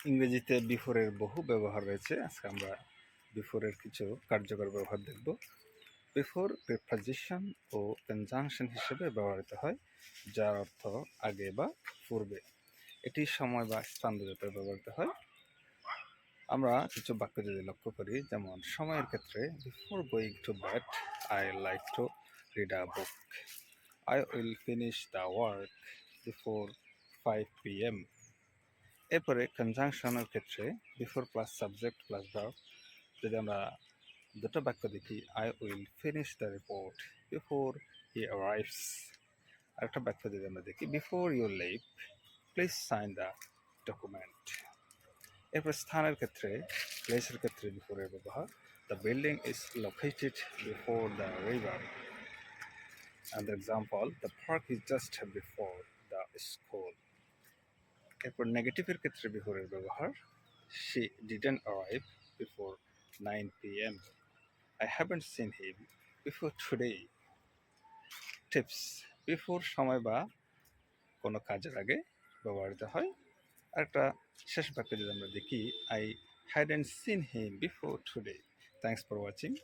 ইংরেজিতে বিফোরের বহু ব্যবহার রয়েছে। আজকে আমরা বিফোরের কিছু কার্যকর ব্যবহার দেখব। বিফোর প্রিপোজিশন ও কনজাংশন হিসেবে ব্যবহৃত হয়, যার অর্থ আগে বা পূর্বে। এটি সময় বা স্থান বোঝাতে ব্যবহৃত হয়। আমরা কিছু বাক্য যদি লক্ষ্য করি, যেমন সময়ের ক্ষেত্রে before going to bed I like to read a book. I will finish the work before 5 p.m. এরপরে কনজাংশনের ক্ষেত্রে before plus subject plus verb. যদি আমরা দুটো বাক্য দেখি, I will finish the report before he arrives. আরেকটা বাক্য যদি আমরা দেখি, before you leave please sign the document. এরপর স্থানের ক্ষেত্রে, প্লেসের ক্ষেত্রে বিফোরের ব্যবহার, the building is located before the river. And example, the park is just before the school. এরপর নেগেটিভের ক্ষেত্রে বিফোরের ব্যবহার, she didn't arrive before 9 p.m. I haven't seen him before today. Tips, before সময় বা কোনো কাজের আগে ব্যবহৃত হয়। আরেকটা শেষ বাক্য যদি আমরা দেখি, I hadn't seen him before today. Thanks for watching.